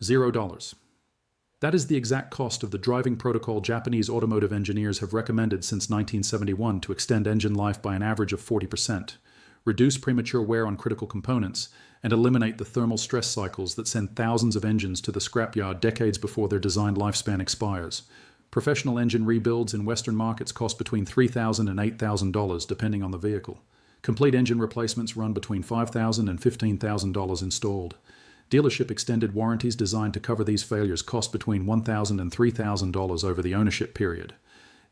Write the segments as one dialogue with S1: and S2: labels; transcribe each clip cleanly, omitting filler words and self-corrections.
S1: $0. That is the exact cost of the driving protocol Japanese automotive engineers have recommended since 1971 to extend engine life by an average of 40%, reduce premature wear on critical components, and eliminate the thermal stress cycles that send thousands of engines to the scrapyard decades before their designed lifespan expires. Professional engine rebuilds in Western markets cost between $3,000 and $8,000 depending on the vehicle. Complete engine replacements run between $5,000 and $15,000 installed. Dealership extended warranties designed to cover these failures cost between $1,000 and $3,000 over the ownership period.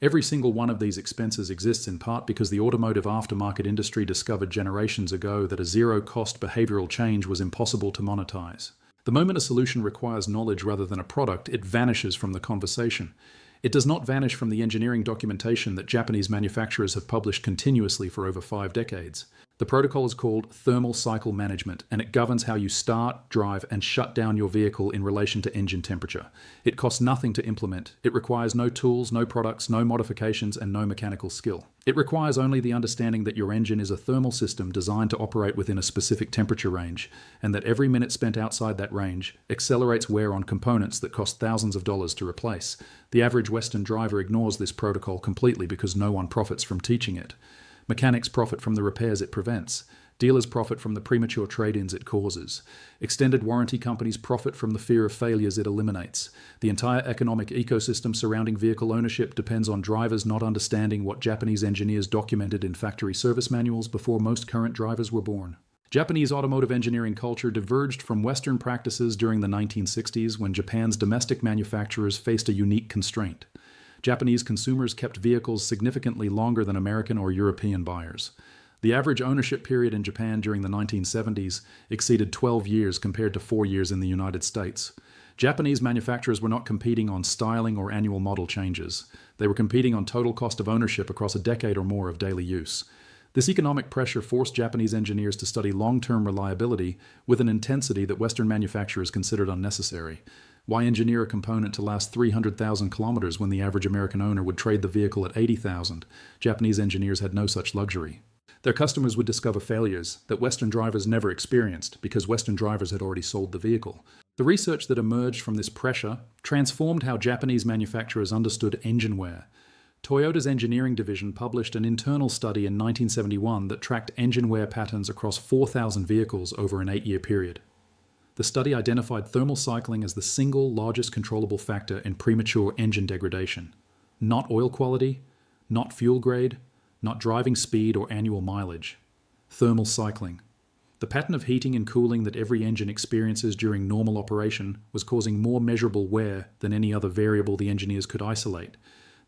S1: Every single one of these expenses exists in part because the automotive aftermarket industry discovered generations ago that a zero-cost behavioral change was impossible to monetize. The moment a solution requires knowledge rather than a product, it vanishes from the conversation. It does not vanish from the engineering documentation that Japanese manufacturers have published continuously for over 5 decades. The protocol is called thermal cycle management, and it governs how you start, drive, and shut down your vehicle in relation to engine temperature. It costs nothing to implement. It requires no tools, no products, no modifications, and no mechanical skill. It requires only the understanding that your engine is a thermal system designed to operate within a specific temperature range, and that every minute spent outside that range accelerates wear on components that cost thousands of dollars to replace. The average Western driver ignores this protocol completely because no one profits from teaching it. Mechanics profit from the repairs it prevents. Dealers profit from the premature trade-ins it causes. Extended warranty companies profit from the fear of failures it eliminates. The entire economic ecosystem surrounding vehicle ownership depends on drivers not understanding what Japanese engineers documented in factory service manuals before most current drivers were born. Japanese automotive engineering culture diverged from Western practices during the 1960s when Japan's domestic manufacturers faced a unique constraint. Japanese consumers kept vehicles significantly longer than American or European buyers. The average ownership period in Japan during the 1970s exceeded 12 years compared to 4 years in the United States. Japanese manufacturers were not competing on styling or annual model changes. They were competing on total cost of ownership across a decade or more of daily use. This economic pressure forced Japanese engineers to study long-term reliability with an intensity that Western manufacturers considered unnecessary. Why engineer a component to last 300,000 kilometers when the average American owner would trade the vehicle at 80,000? Japanese engineers had no such luxury. Their customers would discover failures that Western drivers never experienced because Western drivers had already sold the vehicle. The research that emerged from this pressure transformed how Japanese manufacturers understood engine wear. Toyota's engineering division published an internal study in 1971 that tracked engine wear patterns across 4,000 vehicles over an 8-year period. The study identified thermal cycling as the single largest controllable factor in premature engine degradation. Not oil quality, not fuel grade, not driving speed or annual mileage. Thermal cycling. The pattern of heating and cooling that every engine experiences during normal operation was causing more measurable wear than any other variable the engineers could isolate.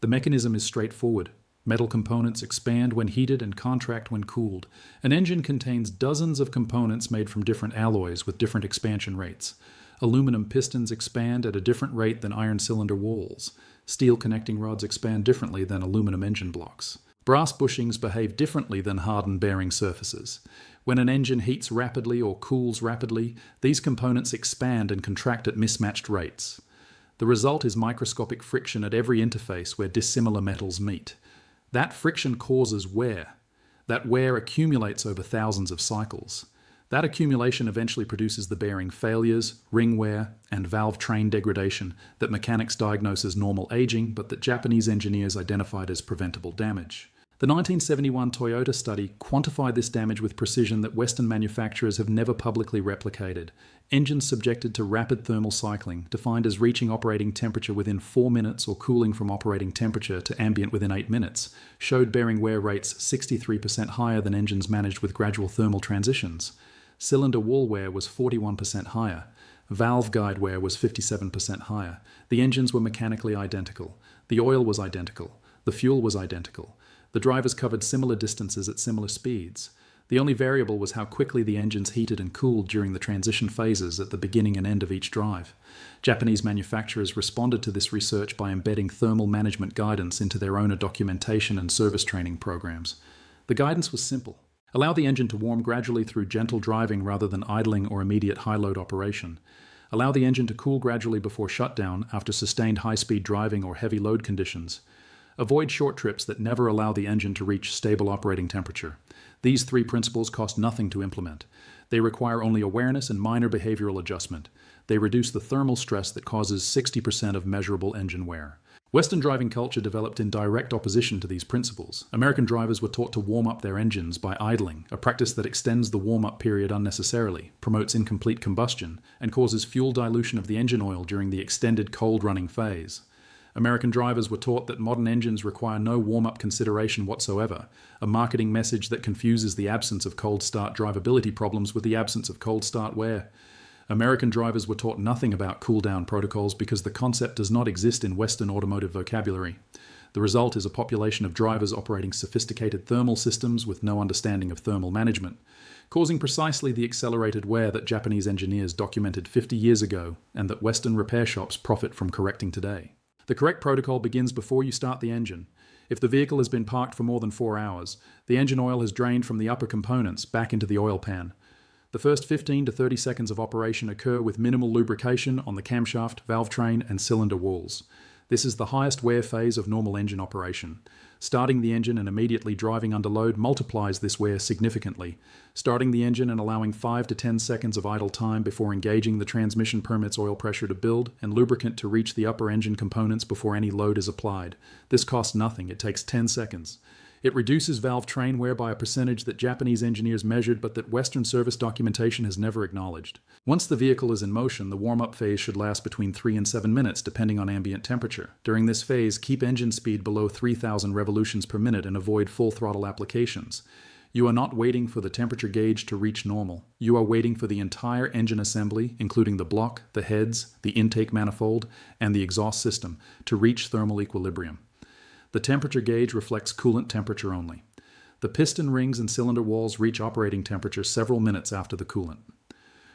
S1: The mechanism is straightforward. Metal components expand when heated and contract when cooled. An engine contains dozens of components made from different alloys with different expansion rates. Aluminum pistons expand at a different rate than iron cylinder walls. Steel connecting rods expand differently than aluminum engine blocks. Brass bushings behave differently than hardened bearing surfaces. When an engine heats rapidly or cools rapidly, these components expand and contract at mismatched rates. The result is microscopic friction at every interface where dissimilar metals meet. That friction causes wear. That wear accumulates over thousands of cycles. That accumulation eventually produces the bearing failures, ring wear, and valve train degradation that mechanics diagnose as normal aging, but that Japanese engineers identified as preventable damage. The 1971 Toyota study quantified this damage with precision that Western manufacturers have never publicly replicated. Engines subjected to rapid thermal cycling, defined as reaching operating temperature within 4 minutes or cooling from operating temperature to ambient within 8 minutes, showed bearing wear rates 63% higher than engines managed with gradual thermal transitions. Cylinder wall wear was 41% higher. Valve guide wear was 57% higher. The engines were mechanically identical. The oil was identical. The fuel was identical. The drivers covered similar distances at similar speeds. The only variable was how quickly the engines heated and cooled during the transition phases at the beginning and end of each drive. Japanese manufacturers responded to this research by embedding thermal management guidance into their owner documentation and service training programs. The guidance was simple. Allow the engine to warm gradually through gentle driving rather than idling or immediate high-load operation. Allow the engine to cool gradually before shutdown after sustained high-speed driving or heavy load conditions. Avoid short trips that never allow the engine to reach stable operating temperature. These 3 principles cost nothing to implement. They require only awareness and minor behavioral adjustment. They reduce the thermal stress that causes 60% of measurable engine wear. Western driving culture developed in direct opposition to these principles. American drivers were taught to warm up their engines by idling, a practice that extends the warm-up period unnecessarily, promotes incomplete combustion, and causes fuel dilution of the engine oil during the extended cold-running phase. American drivers were taught that modern engines require no warm-up consideration whatsoever, a marketing message that confuses the absence of cold start drivability problems with the absence of cold start wear. American drivers were taught nothing about cool-down protocols because the concept does not exist in Western automotive vocabulary. The result is a population of drivers operating sophisticated thermal systems with no understanding of thermal management, causing precisely the accelerated wear that Japanese engineers documented 50 years ago and that Western repair shops profit from correcting today. The correct protocol begins before you start the engine. If the vehicle has been parked for more than 4 hours, the engine oil has drained from the upper components back into the oil pan. The first 15 to 30 seconds of operation occur with minimal lubrication on the camshaft, valve train, and cylinder walls. This is the highest wear phase of normal engine operation. Starting the engine and immediately driving under load multiplies this wear significantly. Starting the engine and allowing 5 to 10 seconds of idle time before engaging the transmission permits oil pressure to build and lubricant to reach the upper engine components before any load is applied. This costs nothing. It takes 10 seconds. It reduces valve train wear by a percentage that Japanese engineers measured but that Western service documentation has never acknowledged. Once the vehicle is in motion, the warm-up phase should last between 3 and 7 minutes depending on ambient temperature. During this phase, keep engine speed below 3,000 revolutions per minute and avoid full throttle applications. You are not waiting for the temperature gauge to reach normal. You are waiting for the entire engine assembly, including the block, the heads, the intake manifold, and the exhaust system, to reach thermal equilibrium. The temperature gauge reflects coolant temperature only. The piston rings and cylinder walls reach operating temperature several minutes after the coolant.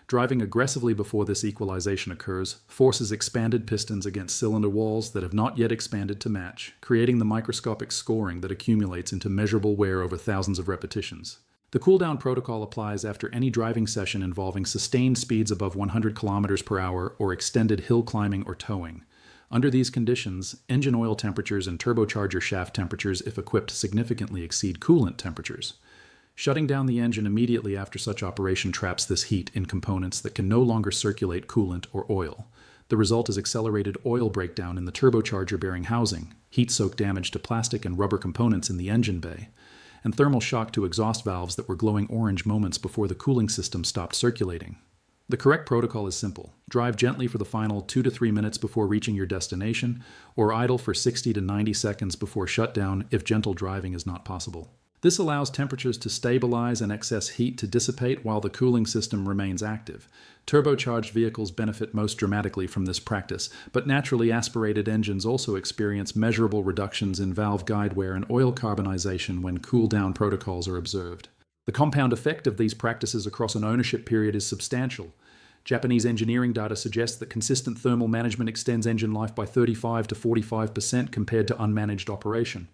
S1: Driving aggressively before this equalization occurs forces expanded pistons against cylinder walls that have not yet expanded to match, creating the microscopic scoring that accumulates into measurable wear over thousands of repetitions. The cool-down protocol applies after any driving session involving sustained speeds above 100 km per hour or extended hill climbing or towing. Under these conditions, engine oil temperatures and turbocharger shaft temperatures, if equipped, significantly exceed coolant temperatures. Shutting down the engine immediately after such operation traps this heat in components that can no longer circulate coolant or oil. The result is accelerated oil breakdown in the turbocharger bearing housing, heat-soaked damage to plastic and rubber components in the engine bay, and thermal shock to exhaust valves that were glowing orange moments before the cooling system stopped circulating. The correct protocol is simple. Drive gently for the final 2 to 3 minutes before reaching your destination, or idle for 60 to 90 seconds before shutdown if gentle driving is not possible. This allows temperatures to stabilize and excess heat to dissipate while the cooling system remains active. Turbocharged vehicles benefit most dramatically from this practice, but naturally aspirated engines also experience measurable reductions in valve guide wear and oil carbonization when cool-down protocols are observed. The compound effect of these practices across an ownership period is substantial. Japanese engineering data suggests that consistent thermal management extends engine life by 35 to 45% compared to unmanaged operation.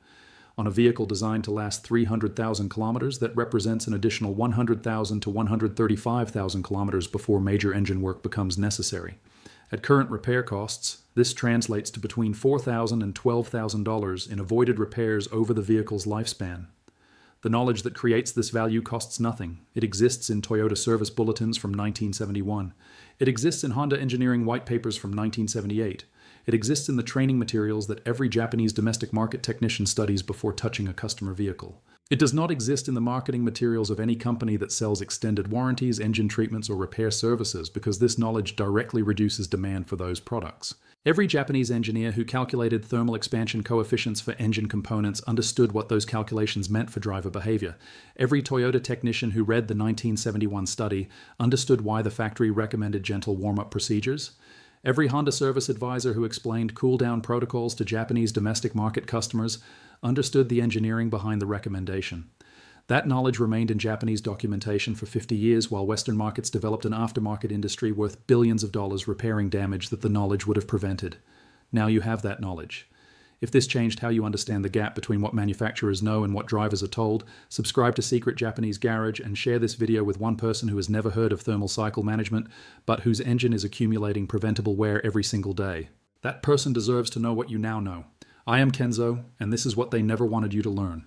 S1: On a vehicle designed to last 300,000 kilometers, that represents an additional 100,000 to 135,000 kilometers before major engine work becomes necessary. At current repair costs, this translates to between $4,000 and $12,000 in avoided repairs over the vehicle's lifespan. The knowledge that creates this value costs nothing. It exists in Toyota service bulletins from 1971. It exists in Honda engineering white papers from 1978. It exists in the training materials that every Japanese domestic market technician studies before touching a customer vehicle. It does not exist in the marketing materials of any company that sells extended warranties, engine treatments, or repair services because this knowledge directly reduces demand for those products. Every Japanese engineer who calculated thermal expansion coefficients for engine components understood what those calculations meant for driver behavior. Every Toyota technician who read the 1971 study understood why the factory recommended gentle warm-up procedures. Every Honda service advisor who explained cool-down protocols to Japanese domestic market customers understood the engineering behind the recommendation. That knowledge remained in Japanese documentation for 50 years while Western markets developed an aftermarket industry worth billions of dollars repairing damage that the knowledge would have prevented. Now you have that knowledge. If this changed how you understand the gap between what manufacturers know and what drivers are told, subscribe to Secret Japanese Garage and share this video with one person who has never heard of thermal cycle management, but whose engine is accumulating preventable wear every single day. That person deserves to know what you now know. I am Kenzo, and this is what they never wanted you to learn.